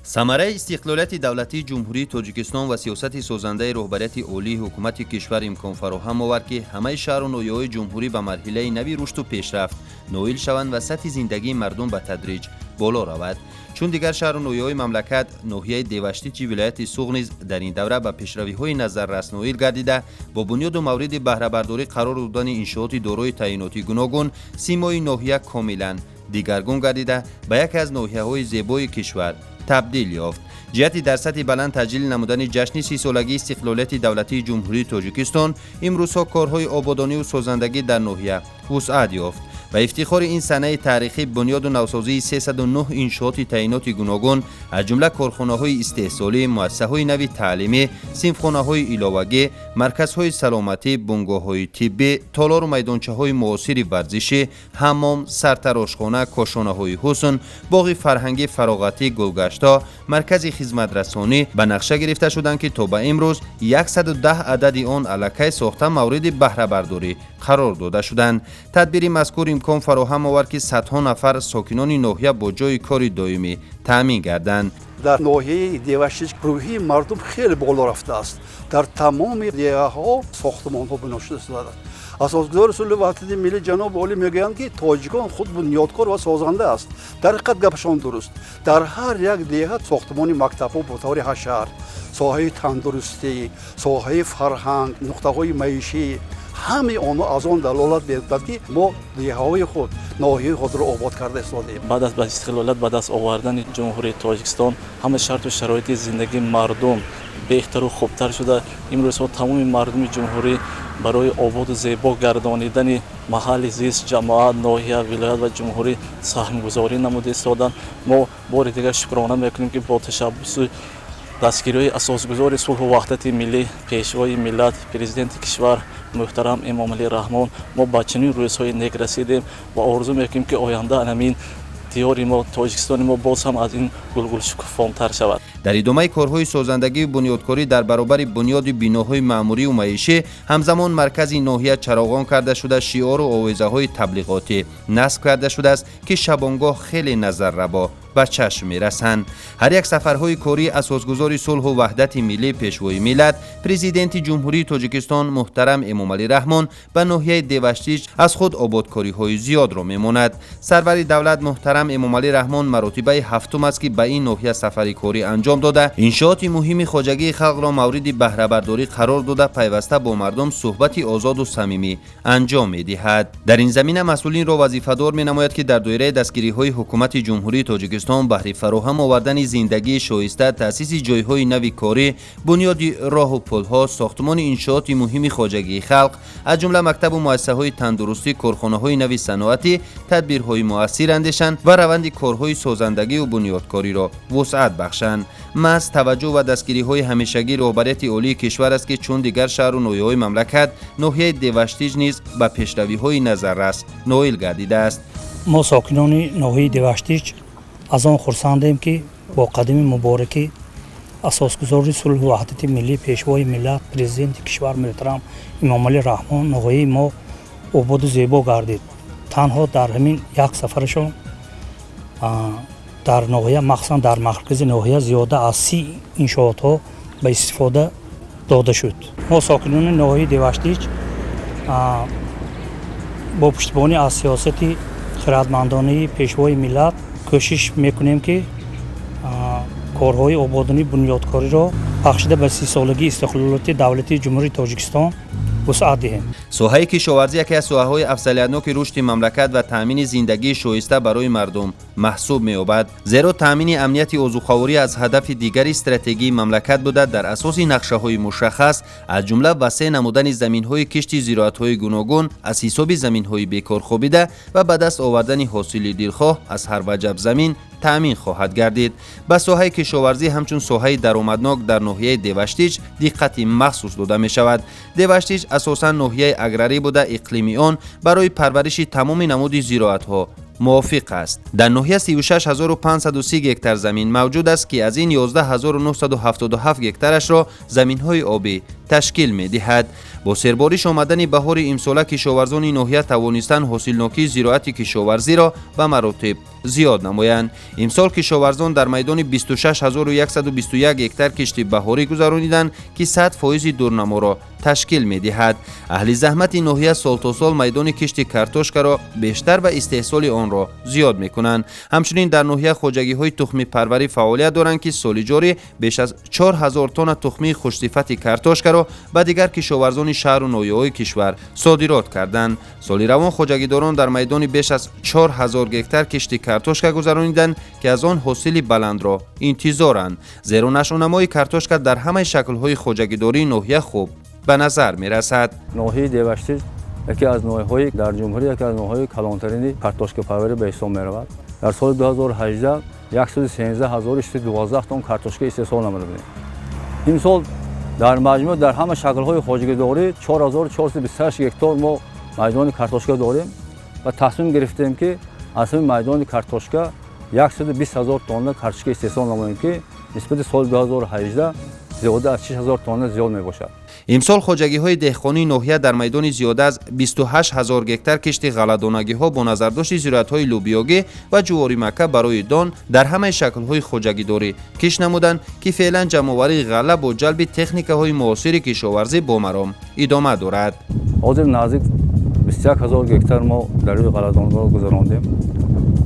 ثمره استقلالیت دولتی جمهوری تاجیکستان و سیاست سازنده رهبریت عالی حکومت کشور امکان فراهم آورد که همه شهر و ناحیه‌های جمهوری به مرحله نوی رشد و پیشرفت نائل شوند و سطح زندگی مردم به تدریج بالا رود. چون دیگر شهر و ناحیه‌های مملکت ناحیه دیوشتیچ ولایت سوغ نیز در این دوره به پیشروی‌های نظررس نائل گردیده با بنیاد و مورد بهره برداری قرار دادن انشاءات دارای تعیناتی گوناگون سیمای ناحیه کاملا دیگرگون گردیده به یکی از ناحیه‌های زیبای کشور تبدیل یافت. جهتی در سطح بلند تجلیل نمودن جشن 30 سالگی استقلالیت دولتی جمهوری تاجیکستان امروزها کارهای آبادانی و سازندگی در ناحیه وسعت یافت و افتخار این سنه تاریخی بنیاد و نوسازی 309 انشاءات تعیناتی گوناگون از جمله کارخانه‌های استحصالی، مؤسسه‌های نوی تعلیمی، صنفخانه‌های علاوگی، مرکزهای سلامتی، بنگاه‌های طبی، تالار و میدانچه‌های معاصر ورزشی، حمام، سرتراشخانه، کاشانه‌های حسن، باغ فرهنگی فراغتی گلگشتا، مرکز خدمت رسانی به نقشه گرفته شدند که تا به امروز 110 عدد آن الکی ساخته مورد بهره برداری قرار داده شدند. تدبیر مذکور امکان فراهم آورد که صدها نفر ساکنان ناحیه با جای کار دائمی تامین گردند. در ناحیه دیوشتیچ روحی مردم خیلی بالا رفته است. در تمام دیه‌ها ساختمان‌ها بنا شده است. اساسگزار اصول وحدت ملی جناب عالی میگویند که تاجیکان خود بنیادکار و سازنده است. در حقیقت گپشان درست. در هر یک دیه ساختمان مکتب‌ها به طور هر شهر، ساحه تندرستی، ساحه فرهنگ، نقطه‌های معیشی همه آنها از آن دلالت می‌دهد که ما دیه‌های خود ناحیه خود را آباد کرده استادیم. بعد از استقلالت به دست آوردن جمهوری تاجیکستان همه شرط و شرایط زندگی مردم بهتر و خوبتر شده. امروز تمام مردم جمهوری برای آباد و زیبا گردانیدن محل زیست، جماعت، ناحیه، ولایت و جمهوری سهمگذاری نموده استادند. ما بار دیگر شکرانه میکنیم که با تشبث دستگیری اساسگزار صلح و وحدت ملی، پیشوای ملت، پرزیدنت کشور محترم امام علی رحمان ما با چنین روزهای نیک رسیدیم و آرزو میکنیم که آینده همین دیار ما تاجیکستان ما باز هم از این گلگل شکوفان‌تر شود. در ادامه کارهای سازندگی و بنیادکاری در برابر بنیاد بیناهای معموری و معیشی همزمان مرکز ناحیه چراغان کرده شده، شعار و آویزه‌های تبلیغاتی نصب کرده شده است که شبانگاه خیلی نظر ربا به چشم می‌رسند. هر یک سفرهای کاری اساسگزار صلح و وحدت ملی پیشوای ملت پرزیدنت جمهوری تاجیکستان محترم امام علی رحمان به ناحیه دیوشتیچ از خود آبادکاری‌های زیاد را می‌ماند. سرور دولت محترم امام علی رحمان مرتبه هفتم است که به این ناحیه سفری کاری انجام داده، انشاءات مهم خواجگی خلق را مورد بهره برداری قرار داده پیوسته با مردم صحبت آزاد و صمیمی انجام می‌دهد. در این زمینه مسئولین را وظیفه‌دار می‌نماید که در دایره دستگیری‌های حکومت جمهوری تاجیکستان بهره فراهم آوردن زندگی شایسته، تأسیس جایهای نوی کاری، بنیاد راه و پل‌ها، ساختمان انشاءات مهم خواجگی خلق از جمله مکتب و مؤسسه‌های تندرستی، کارخانه‌های نوی صنعتی، تدبیرهای مؤثر اندیشند و روند کارهای سازندگی و بنیادکاری را وسعت بخشند. محض توجه و دستگیری‌های همیشگی رهبریت عالی کشور است که چون دیگر شهر و ناحیه‌های مملکت ناحیه دیوشتیچ نیز به پیشروی‌های نظررس نائل گردیده است. ما ساکنان ناحیه دیوشتیچ از آن خرسندیم که با قدم مبارکی اساسگزار صلح و وحدت ملی پیشوای ملت پرزیدنت کشور محترم امام علی رحمان ناحیه ما آباد و زیبا گردید. تنها در همین یک سفرشون در ناحیه مخصوصا در مرکز ناحیه زیاده از 30 انشاءات ها به استفاده داده شد. ما ساکنان ناحیه دیوشتیچ با پشتیبانی از سیاست خردمندانه پیشوای ملت کوشش میکنیم که کارهای آبادانی بنیادکاری را بخشیده به 30 سالگی استقلالیت دولتی جمهوری تاجیکستان وسعت دهیم. ساحه کشاورزی یکی از ساحه‌های افضلیت‌ناک رشد مملکت و تامین زندگی شایسته برای مردم محسوب می‌یابد، زیرا تامین امنیت عضوخواری از هدف دیگر استراتژی مملکت بوده. در اساس نقشه‌های مشخص از جمله وسیع نمودن زمین‌های کشت زراعت‌های گوناگون از حساب زمین‌های بیکار خوابیده و به دست آوردن حاصل دلخواه از هر وجب زمین تامین خواهد گردید. به ساحه کشاورزی همچون ساحه درآمدناک در ناحیه دیوشتیچ دقت مخصوص داده می شود. دیوشتیچ اساساً ناحیه اگراری بوده، اقلیمی آن برای پرورش تمام نمود زراعت‌ها موافق است. در ناحیه 36530 گکتار زمین موجود است که از این 11977 گکتارش را زمین‌های آبی تشکیل می‌دهد. با سرباریش آمدن بهار امسال کشاورزان ناحیه توانستند حاصلناکی زراعت کشاورزی را به مراتب زیاد نمایند. امسال کشاورزان در میدان 26121 هکتار کشت بهاری گذرانیدند که 100% دورنما را تشکیل می‌دهد. اهل زحمت ناحیه سال تا سال میدان کشت کارتوشکا را بیشتر و استحصال آن را زیاد می‌کنند. همچنین در ناحیه خواجگی‌های تخم پروری فعالیت دارند که سال جاری بیش از 4000 تن تخم خوشصفت کارتوشکا را به دیگر کشاورزان شهر و ناحیه‌های کشور صادرات کردند. سال روان خواجگیداران در میدان بیش از 4000 هکتار کشت کارتوشکا گذرانیدند که از آن حاصل بلند را انتظارند. زیرا نشونمای کارتوشکا در همه شکل‌های خواجگیداری ناحیه خوب به نظر می‌رسد. ناحیه دیوشتیج یکی از ناحیه‌های در جمهوری یکی از ناحیه‌های کلانترین کارتوشکا پروری به حساب می‌رود. در سال 2018 113212 تن کارتوشکا استحصال نموده بود. این سال در مجموع در همه شکل‌های خواجگیداری 4428 هکتار ما میدان کارتوشکا داریم و تصمیم گرفتیم که از این میدان کارتوشکا 120000 تن کارتوشکا استحصال نماییم که نسبت سال 2018 زیاده از 6000 تن زیاد میباشد. امسال خواجگی‌های دهقانی ناحیه در میدان زیاده از 28000 هکتار کشت غله‌دانگی‌ها با نظرداشت زراعت‌های لوبیاگی و جواری مکه برای دان در همه شکل‌های خواجگیداری کش نمودند که فعلا جمع‌آوری غله با جلب تکنیک‌های معاصر کشاورزی با مرام ادامه دارد. حاضر نزدیک 21000 هکتار ما در روی غله‌دانگی‌ها گذراندیم.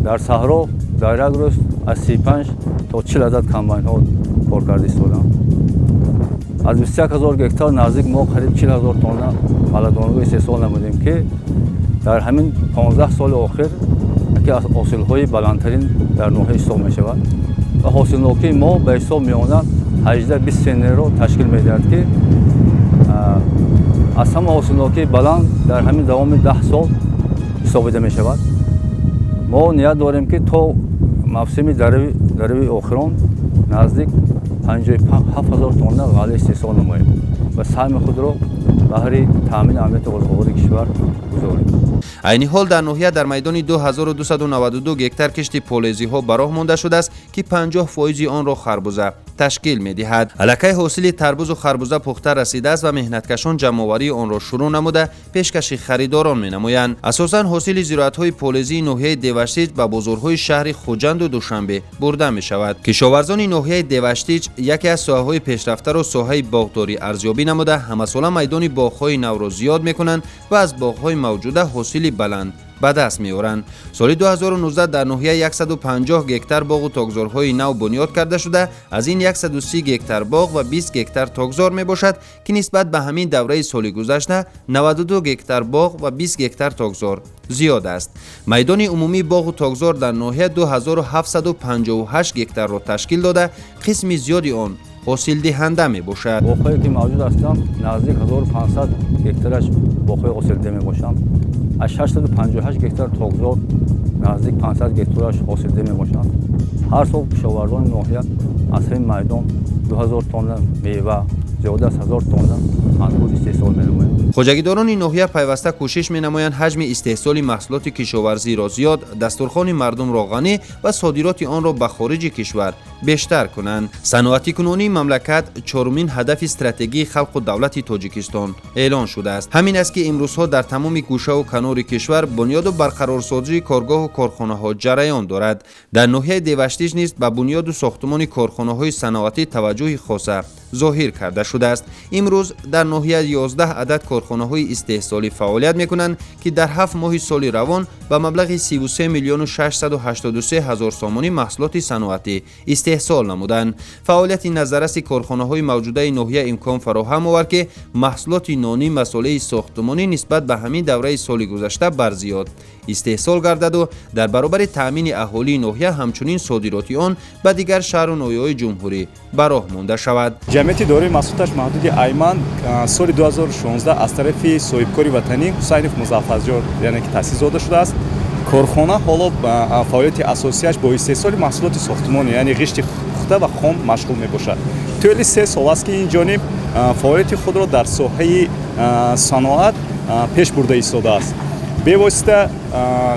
در صحرا در یک روز از 35 تا 40 عدد کمباین‌ها کار کرده استادم. از 21000 هکتار نزدیک ما قریب 40000 تن غله‌دانگی استحصال نمودیم که در همین 15 سال آخر یکی از حاصل‌های بلندترین در ناحیه حساب می‌شود و حاصلناکی ما به حساب می‌آید 18-20 سنه را تشکیل می‌دهد که از همه حاصلناکی بلند در همین دوام 10 سال حسابیده می‌شود. ما نیت داریم که تا موسم دروی آخران نزدیک 57000 تن غله استحصال نماییم و سهم خود را بهر تامین امنیت غذایی کشور گذاریم. عین حال در ناحیه در میدان 2292 هکتار کشت پولزی‌ها براه مانده شده است که 50% آن را خربوزه تشکیل می‌دهد. الکی حاصل تربوز و خربوزه پخته رسیده است و مهنتکشان جمع‌آوری آن را شروع نموده پیشکش خریداران می‌نمایند. اساساً حاصل زراعت‌های پولزی ناحیه دیوشتیج به بازارهای شهر خوجند و دوشنبه برده می‌شود. کشاورزان ناحیه دیوشتیج یکی از ساحه‌های پیشرفته را ساحه باغداری ارزیابی نموده همساله میدان باغ‌های نو را زیاد می‌کنند و از باغ‌های موجوده حاصل بلند به دست می‌آورند. سال 2019 در ناحیه 150 هکتار باغ و تاکزارهای نو بنیاد کرده شده. از این 130 هکتار باغ و 20 هکتار تاکزار میباشد که نسبت به همین دوره سال گذشته 92 هکتار باغ و 20 هکتار تاکزار زیاد است. میدان عمومی باغ و تاکزار در ناحیه 2758 هکتار را تشکیل داده. قسم زیادی آن حاصل دهنده می باشد. باغ‌هایی که موجود هستند نزدیک 1500 هکتارش باغ‌های حاصل ده می باشند. از 658 هکتار تاکزار نزدیک 500 هکتارش حاصل ده می باشند. هر سال کشاورزان ناحیه از این میدان 2000 تن میوه زیاده از 1000 تن انگور استحصال می‌نمایند. خواجگیداران ناحیه پیوسته کوشش می‌نمایند حجم استحصال محصولات کشاورزی را زیاد، دسترخوان مردم را غنی و صادرات آن را به خارج کشور بیشتر کنند. صنعتی کنونی مملکت چهارمین هدف استراتژی خلق و دولت تاجیکستان اعلان شده است. همین است که امروزها در تمام گوشه و کنار کشور بنیاد و برقرارسازی کارگاه و کارخانه‌ها جریان دارد. در ناحیه دیوشتیج نیز به بنیاد و ساختمان کارخانه‌های صنعتی توجه خاصه ظاهر کرده شده است. امروز در ناحیه 11 عدد کارخانه‌های استحصالی فعالیت می‌کنند که در 7 ماه سال روان به مبلغ 33 میلیون و 683 هزار سامانی محصولات صنعتی استحصال نمودند. فعالیت نظررس کارخانه‌های موجوده ناحیه امکان فراهم آورد که محصولات نانی مساله ساختمانی نسبت به همین دوره سال گذشته برزیاد استحصال گردد و در برابر تامین اهالی ناحیه همچنین صادرات آن به دیگر شهر و ناحیه‌های جمهوری براه مانده شود. جمعیت دارای محصولاتش محدود ایمن سال 2016 از طرف صاحبکاری وطنی حسینов مظفرجان یعنی که تأسیس داده شده است. کارخانه حالا فعالیت اساسیش با استحصال محصولات ساختمانی یعنی غشت پخته و خام مشغول میباشد. طولی 3 سال است که این جانب فعالیت خود را در ساحه صنعت پیش برده ایستاده است. به واسطه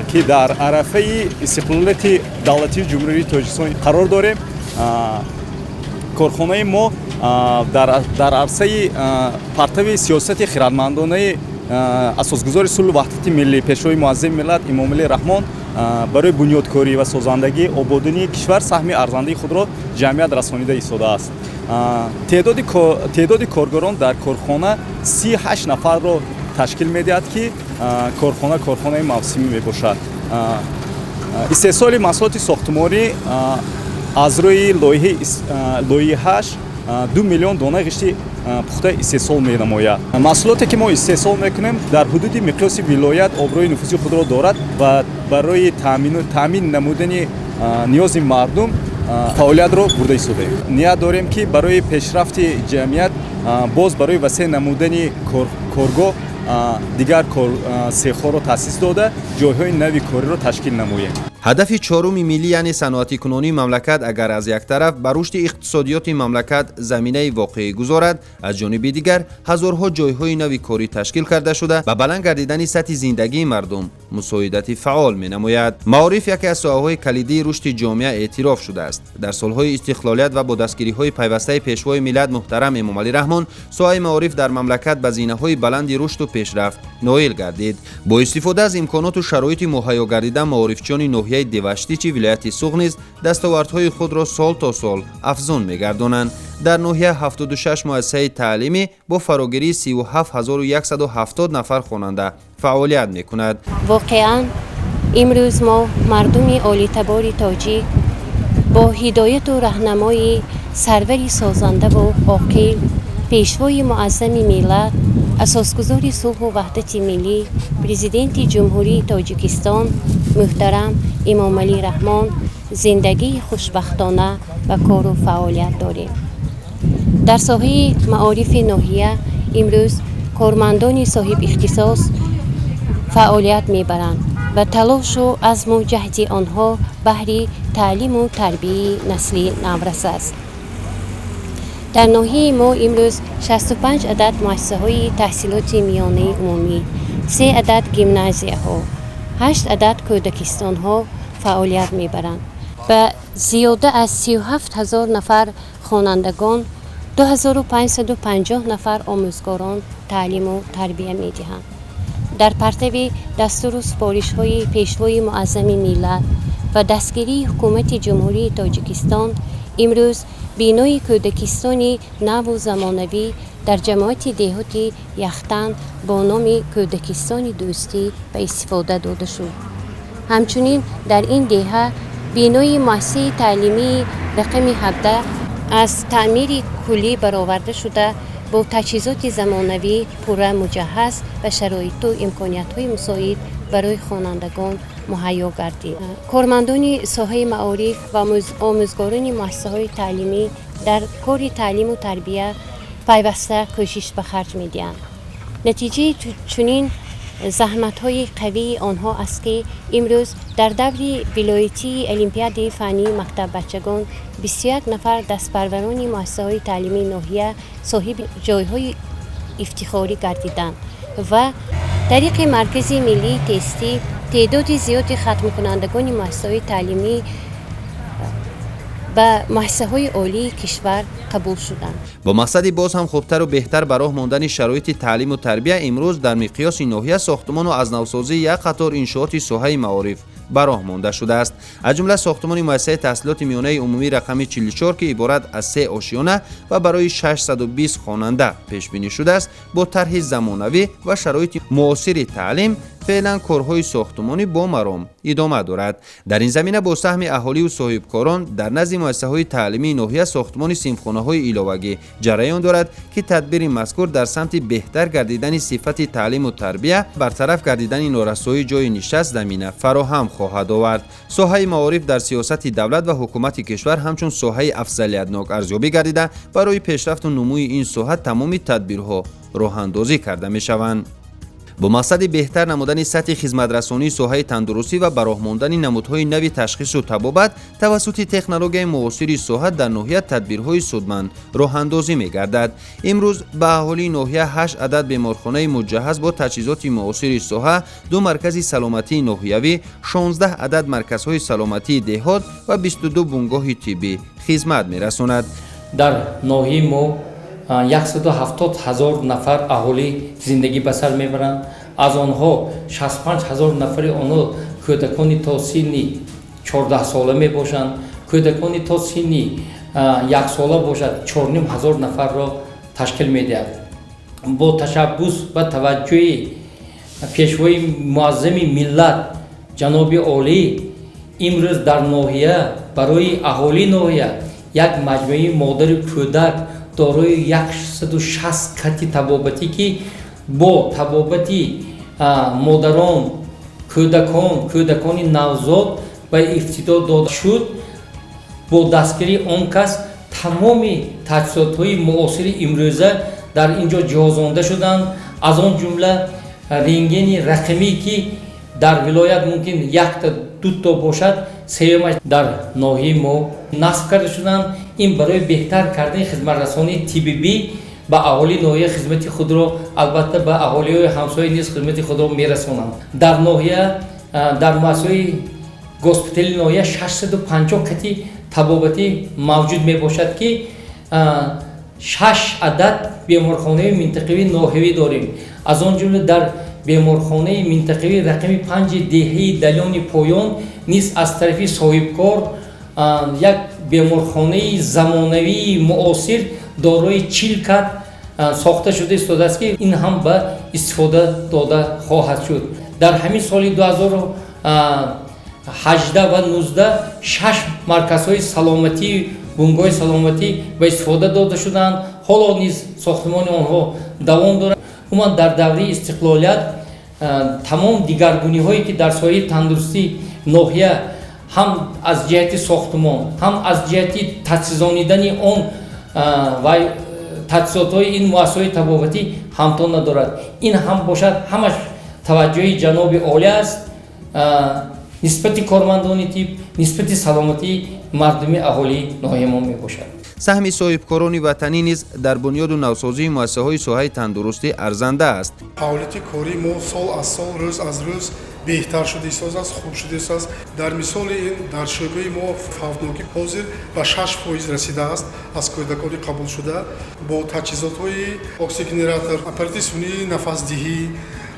که در عرفه استقلالیت دولتی جمهوری تاجیکستان قرار داریم، کارخانه ما дар арсаи партави сиёсати хиратмандонаи асосгузори сулҳу ваҳдати миллӣ пешвои муаззими миллат Имомалӣ Раҳмон барои бунёдкорӣ ва созандагии ободонии кишвар саҳми арзандаи худро ҷамъият расонида истодааст. теъдоди коргорон дар корхона 38 нафарро ташкил медиҳад ки корхонаи мавсимӣ мебошад. истеҳсоли маҳсулоти сохтмонӣ аз рӯи лоиҳааш 2 миллион дона ғишти пухта истеҳсол менамояд. маҳсулоте ки мо истеҳсол мекунем дар ҳудуди миқёси вилоят оброи нуфузи худро дорад ва барои таъмин намудани ниёзи мардум фаъолиятро бурда истодем. ният дорем ки барои пешрафти ҷамъият боз барои васеъ намудани коргоҳ дигар сехҳоро таъсис дода ҷойҳои нави кориро ташкил намоем. ҳадафи чоруми миллӣ яъне саноатикунонии мамлакат агар аз як тараф ба рушди иқтисодиёти мамлакат заминаи воқеӣ гузорад, аз ҷониби дигар ҳазорҳо ҷойҳои нави корӣ ташкил карда шуда ба баланд гардидани сатҳи зиндагии мардум мусоидати фаъол менамояд. маориф яке аз соҳаҳои калидии рушди ҷомеа эътироф шудааст. дар солҳои истиқлолият ва бо дастгириҳои пайвастаи пешвои миллат муҳтарам Эмомалӣ Раҳмон соҳаи маориф дар мамлакат ба зинаҳои баланди рушду пешрафт ноил гардид. бо истифода аз имконоту шароити муҳайё гардида маорифчиёни ноҳияи деваштичи вилояти Суғ низ дастовардҳои худро сол то сол афзун мегардонанд. дар ноҳия 76 муассисаи таълимӣ бо фарогирии 37170 нафар хонанда фаъолият мекунад. воқеан имрӯз мо мардуми олитабори тоҷик бо ҳидояту раҳнамои сарвари созандаву оқил пешвои муаззами миллат асосгузори сулҳу ваҳдати миллӣ президенти ҷумҳурии Тоҷикистон муҳтарам Имомалӣ Раҳмон зиндагии хушбахтона ва кору фаъолият дорем. дар соҳаи маорифи ноҳия имрӯз кормандони соҳибихтисос фаъолият мебаранд ва талошу азму ҷаҳди онҳо баҳри таълиму тарбияи насли наврас аст. дар ноҳияи мо имрӯз 65 адад муассисаҳои таҳсилоти миёнаи умумӣ, 3 адад гимназияҳо, 8 адад кӯдакистонҳо фаъолият мебаранд. ба зиёда аз 37 000 нафар хонандагон 2550 нафар омӯзгорон таълиму тарбия медиҳанд. дар партави дастуру супоришҳои пешвои муаззами миллат ва дастгирии ҳукумати ҷумҳурии Тоҷикистон имрӯз бинои кӯдакистони наву замонавӣ дар ҷамоати деҳоти Яхтан бо номи Кӯдакистони дӯстӣ ба истифода дода шуд. ҳамчунин дар ин деҳа бинои муассисаи таълимии рақами 17 аз таъмири куллӣ бароварда шуда бо таҷҳизоти замонавӣ пурра муҷаҳҳаз ва шароиту имкониятҳои мусоид барои хонандагон муҳайё гардид. кормандони соҳаи маориф ва омӯзгорони муассисаҳои таълимӣ дар кори таълиму тарбия пайваста кӯшиш ба харҷ медиҳанд. натиҷаи чунин заҳматҳои қавии онҳо аст ки имрӯз дар даври вилоятии олимпиадаи фаннии мактаббачагон 21 нафар дастпарварони муассисаҳои таълимии ноҳия соҳиби ҷойҳои ифтихорӣ гардиданд ва тариқи маркази миллии тестӣ теъдоди зиёди хатмкунандагони муассисаҳои таълимӣ ба муассисаҳои олии кишвар қабул шуданд. бо мақсади боз ҳам хубтару беҳтар ба роҳ мондани шароити таълиму тарбия имрӯз дар миқёси ноҳия сохтмону азнавсозии як қатор иншооти соҳаи маориф ба роҳ монда шудааст. аз ҷумла сохтмони муассисаи таҳсилоти миёнаи умумӣ рақами 44 ки иборат аз 3 ошёна ва барои 620 хонанда пешбинӣ шудааст бо тарҳи замонавӣ ва шароити муосири таълим феълан корҳои сохтмонӣ бо маром идома дорад. дар ин замина бо саҳми аҳолию соҳибкорон дар назди муассисаҳои таълимии ноҳия сохтмони синфхонаҳои иловагӣ ҷараён дорад ки тадбири мазкур дар самти беҳтар гардидани сифати таълиму тарбия бартараф гардидани норасоии ҷойи нишаст замина фароҳам хоҳад овард. соҳаи маориф дар сиёсати давлат ва ҳукумати кишвар ҳамчун соҳаи афзалиятнок арзёбӣ гардида барои пешрафту нумӯи ин соҳа тамоми тадбирҳо роҳандозӣ карда мешаванд. бо мақсади беҳтар намудани сатҳи хизматрасонии соҳаи тандурустӣ ва ба роҳ мондани намудҳои нави ташхису табобат тавассути технологияи муосири соҳа дар ноҳия тадбирҳои судманд роҳандозӣ мегардад. имрӯз ба аҳолии ноҳия 8 адад беморхонаи муҷаҳҳаз бо таҷҳизоти муосири соҳа, 2 маркази саломатии ноҳиявӣ, 16 адад марказҳои саломатии деҳот ва 22 бунгоҳи тиббӣ хизмат мерасонад. дар ноҳияи мо 170,000 нафар аҳолӣ зиндагӣ ба сар мебаранд. аз онҳо 65,000 нафари онҳо кӯдакони то синни 14 сола мебошанд. кӯдакони то синни 1 сола бошад 4,500 нафарро ташкил медиҳад. бо ташаббус ва таваҷҷӯҳи пешвои муаззами миллат ҷаноби олӣ имрӯз дар ноҳия барои аҳолии ноҳия як маҷмӯи модари кӯдак дорои 160 кати табобатӣ ки бо табобати модарон, кӯдакони навзод ба ифтидо дода шуд. бо дастгирии он кас тамоми таҷҳизотҳои муосири имрӯза дар инҷо ҷиҳозонда шуданд. аз он ҷумла рентгени рақамӣ ки дар вилоят мумкин 1-2 бошад, сеюмаш дар ноҳияи мо насб карда шуданд. ин барои беҳтар кардани хизматрасонии тиббӣ ба аҳолии ноҳия хизмати худро, албатта ба аҳолиҳои ҳамсоя низ хизмати худро мерасонанд. дар ноҳия дар муассисаҳои госпитали ноҳия 650 кати табобатӣ мавҷуд мебошад ки 6 адад беморхонаи минтақавӣ ноҳивӣ дорем. аз он ҷумла дар беморхонаи минтақавӣ рақами 5 деҳаи далёни поён низ аз тарафи соҳибкор як беморхонаи замонавии муосир дорои 40 кат сохта шуда истодааст ки ин ҳам ба истифода дода хоҳад шуд. дар ҳамин соли 2018 ва 19 6 марказҳои саломатӣ, бунгоҳи саломатӣ ба истифода дода шуданд. ҳоло низ сохтмони онҳо давом дорад. умуман дар давраи истиқлолият тамом дигаргуниҳое ки дар соҳаи тандурустӣ ноҳия ҳам аз ҷиҳати сохтмон, ҳам аз ҷиҳати таҷҳизонидани он ва таҷҳизотҳои ин муассисаҳои табобатӣ ҳамтон надорад. ин ҳам бошад ҳамаш таваҷҷӯҳи ҷаноби олӣ аст нисбати кормандони тиб, нисбати саломатии мардуми аҳолии ноҳияи мо мебошад. саҳми соҳибкорони ватанӣ низ дар бунёду навсозии муассисаҳои соҳаи тандурустӣ арзанда аст. ҳолати кори мо сол аз сол, рӯз аз рӯз беҳтар шуда истодааст, хуб шуда истодааст. дар мисоли ин дар шӯъбаи мо фавтнокӣ ҳозир ба 6% расидааст аз кӯдакони қабул шуда. бо таҷҳизотҳои оксигенератор, аппарати сунъии нафасдиҳӣ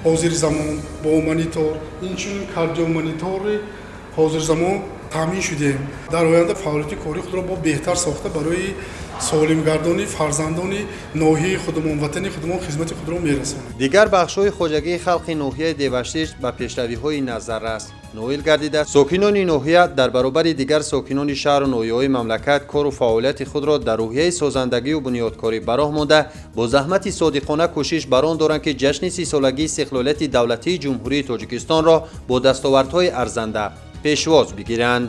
ҳозир замон, бо монитор, инчунин кардиомонитори ҳозир замон таъмин шудем. дар оянда фаъолияти кори худро бо беҳтар сохта барои солимгардони фарзандони ноҳияи худмон, ватани худмон хизмати худро мерасонем. дигар бахшҳои хоҷагии халқи ноҳияи деваштиш ба пешравиҳои назаррас ноил гардида, сокинони ноҳия дар баробари дигар сокинони шаҳру ноҳияҳои мамлакат кору фаъолияти худро дар рӯҳияи созандагию бунёдкорӣ ба роҳ монда, бо заҳмати содиқона кӯшиш бар он доранд ки ҷашни 30-солагии истиқлолияти давлатии ҷумҳурии Тоҷикистонро бо дастовардҳои арзанда пешвоз бигиранд.